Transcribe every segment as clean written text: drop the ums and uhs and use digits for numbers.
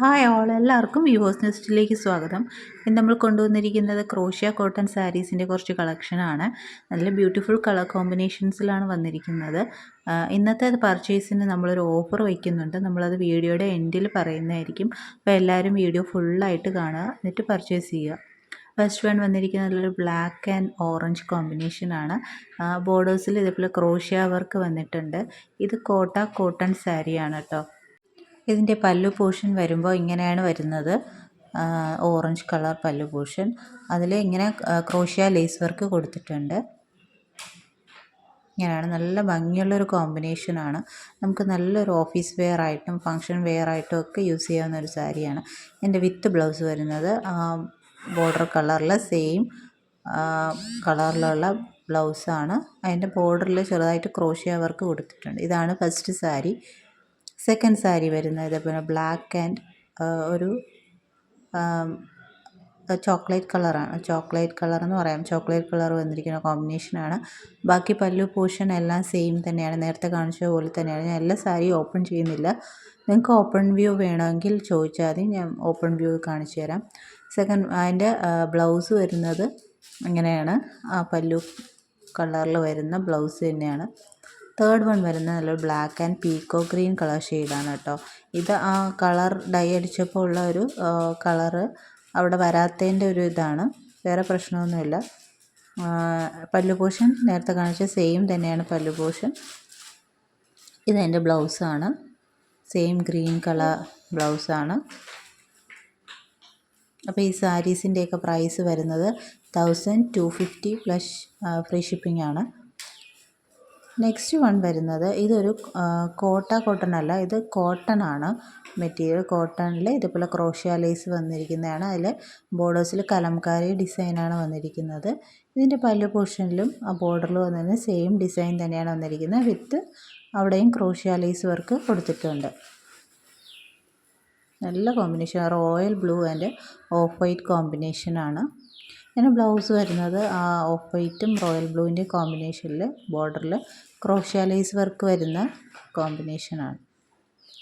Hi all, എല്ലാവർക്കും വിവോസ് നെസ്റ്റിലേക്ക് സ്വാഗതം. ഇന്ന് നമ്മൾ കൊണ്ടുവന്നിരിക്കുന്നത് ക്രോഷ്യ കോട്ടൺ സാരീസിൻ്റെ കുറച്ച് കളക്ഷനാണ്. നല്ല ബ്യൂട്ടിഫുൾ കളർ കോമ്പിനേഷൻസിലാണ് വന്നിരിക്കുന്നത്. ഇന്നത്തെ പർച്ചേസിന് നമ്മളൊരു ഓഫർ വയ്ക്കുന്നുണ്ട്. നമ്മളത് വീഡിയോയുടെ എൻഡിൽ പറയുന്നതായിരിക്കും. അപ്പോൾ എല്ലാവരും വീഡിയോ ഫുള്ളായിട്ട് കാണുക, എന്നിട്ട് പർച്ചേസ് ചെയ്യുക. ഫസ്റ്റ് വൺ വന്നിരിക്കുന്നത് നല്ലൊരു ബ്ലാക്ക് ആൻഡ് ഓറഞ്ച് കോമ്പിനേഷനാണ്. ബോർഡേഴ്സിൽ ഇതേപോലെ ക്രോഷ്യ വർക്ക് വന്നിട്ടുണ്ട്. ഇത് കോട്ടൺ സാരിയാണ് കേട്ടോ. ഇതിൻ്റെ പല്ലു പോർഷൻ വരുമ്പോൾ ഇങ്ങനെയാണ് വരുന്നത്. ഓറഞ്ച് കളർ പല്ലു പോർഷൻ, അതിൽ ഇങ്ങനെ ക്രോഷ്യ ലേസ് വർക്ക് കൊടുത്തിട്ടുണ്ട്. ഇങ്ങനെയാണ്, നല്ല ഭംഗിയുള്ളൊരു കോമ്പിനേഷനാണ്. നമുക്ക് നല്ലൊരു ഓഫീസ് വെയർ ആയിട്ടും ഫങ്ഷൻ വെയർ ആയിട്ടും ഒക്കെ യൂസ് ചെയ്യാവുന്ന ഒരു സാരിയാണ്. എൻ്റെ വിത്ത് ബ്ലൗസ് വരുന്നത് ബോർഡർ കളറിൽ സെയിം കളറിലുള്ള ബ്ലൗസാണ്. അതിൻ്റെ ബോർഡറിൽ ചെറുതായിട്ട് ക്രോഷ്യ വർക്ക് കൊടുത്തിട്ടുണ്ട്. ഇതാണ് ഫസ്റ്റ് സാരി. സെക്കൻഡ് സാരി വരുന്നത് ഇതേപോലെ ബ്ലാക്ക് ആൻഡ് ഒരു ചോക്ലേറ്റ് കളറാണ്. ചോക്ലേറ്റ് കളർ എന്ന് പറയാം. ചോക്ലേറ്റ് കളർ വന്നിരിക്കുന്ന കോമ്പിനേഷനാണ്. ബാക്കി പല്ലു പോർഷൻ എല്ലാം സെയിം തന്നെയാണ്, നേരത്തെ കാണിച്ച പോലെ തന്നെയാണ്. ഞാൻ എല്ലാ സാരിയും ഓപ്പൺ ചെയ്യുന്നില്ല. നിങ്ങൾക്ക് ഓപ്പൺ വ്യൂ വേണമെങ്കിൽ ചോദിച്ചാൽ മതി, ഞാൻ ഓപ്പൺ വ്യൂ കാണിച്ചു തരാം. അതിൻ്റെ ബ്ലൗസ് വരുന്നത് ഇങ്ങനെയാണ്. പല്ലു കളറിൽ വരുന്ന ബ്ലൗസ് തന്നെയാണ്. തേർഡ് വൺ വരുന്നത് നല്ലൊരു ബ്ലാക്ക് ആൻഡ് പീക്കോ ഗ്രീൻ കളർ ഷെയ്ഡാണ് കേട്ടോ. ഇത് ആ കളർ ഡൈ അടിച്ചപ്പോൾ ഉള്ള ഒരു കളറ് അവിടെ വരാത്തതിൻ്റെ ഒരു ഇതാണ്, വേറെ പ്രശ്നമൊന്നുമില്ല. പല്ലു പോർഷൻ നേരത്തെ കാണിച്ച സെയിം തന്നെയാണ് പല്ലു പോർഷൻ. ഇതെൻ്റെ ബ്ലൗസാണ്, സെയിം ഗ്രീൻ കളർ ബ്ലൗസാണ്. അപ്പോൾ ഈ സാരീസിൻ്റെയൊക്കെ പ്രൈസ് വരുന്നത് 1250 പ്ലസ് ഫ്രീ ഷിപ്പിംഗ് ആണ്. നെക്സ്റ്റ് വൺ വരുന്നത് ഇതൊരു കോട്ടൺ അല്ല, ഇത് കോട്ടൺ ആണ്. മെറ്റീരിയൽ കോട്ടണിൽ ഇതുപോലെ ക്രോഷ്യ ലേസ് വന്നിരിക്കുന്നതാണ്. അതിൽ ബോർഡേഴ്സിൽ കലംകാരി ഡിസൈനാണ് വന്നിരിക്കുന്നത്. ഇതിൻ്റെ പല്ലു പോർഷനിലും ആ ബോർഡറിൽ വന്നിരുന്ന സെയിം ഡിസൈൻ തന്നെയാണ് വന്നിരിക്കുന്നത്. വിത്ത് അവിടെയും ക്രോഷ്യ ലേസ് വർക്ക് കൊടുത്തിട്ടുണ്ട്. നല്ല combination, royal blue and of white കോമ്പിനേഷനാണ്. പിന്നെ ബ്ലൗസ് വരുന്നത് ആ ഓഫ് വൈറ്റും റോയൽ ബ്ലൂവിൻ്റെ കോമ്പിനേഷനിൽ ബോർഡറിൽ ക്രോഷ്യ ലേസ് വർക്ക് വരുന്ന കോമ്പിനേഷനാണ്.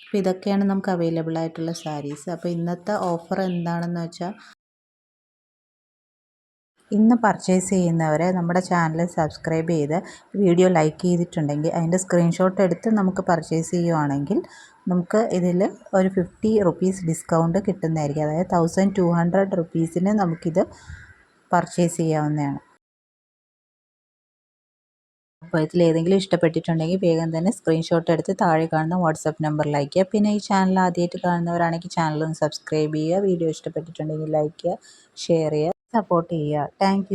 അപ്പോൾ ഇതൊക്കെയാണ് നമുക്ക് അവൈലബിൾ ആയിട്ടുള്ള സാരീസ്. അപ്പോൾ ഇന്നത്തെ ഓഫർ എന്താണെന്ന് വെച്ചാൽ, ഇന്ന് പർച്ചേസ് ചെയ്യുന്നവരെ നമ്മുടെ ചാനൽ സബ്സ്ക്രൈബ് ചെയ്ത് വീഡിയോ ലൈക്ക് ചെയ്തിട്ടുണ്ടെങ്കിൽ അതിൻ്റെ സ്ക്രീൻഷോട്ട് എടുത്ത് നമുക്ക് പർച്ചേസ് ചെയ്യുവാണെങ്കിൽ നമുക്ക് ഇതിൽ ഒരു 50 റുപ്പീസ് ഡിസ്കൗണ്ട് കിട്ടുന്നതായിരിക്കും. അതായത് 1200 റുപ്പീസിന് നമുക്കിത് പർച്ചേസ് ചെയ്യാവുന്നതാണ്. അപ്പോൾ ഇതിലേതെങ്കിലും ഇഷ്ടപ്പെട്ടിട്ടുണ്ടെങ്കിൽ വേഗം തന്നെ സ്ക്രീൻഷോട്ട് എടുത്ത് താഴെ കാണുന്ന വാട്സപ്പ് നമ്പറിൽ അയയ്ക്കുക. പിന്നെ ഈ ചാനൽ ആദ്യമായിട്ട് കാണുന്നവരാണെങ്കിൽ ചാനലൊന്ന് സബ്സ്ക്രൈബ് ചെയ്യുക. വീഡിയോ ഇഷ്ടപ്പെട്ടിട്ടുണ്ടെങ്കിൽ ലൈക്ക് ചെയ്യുക, ഷെയർ ചെയ്യുക, സപ്പോർട്ട് ചെയ്യുക. Thank you.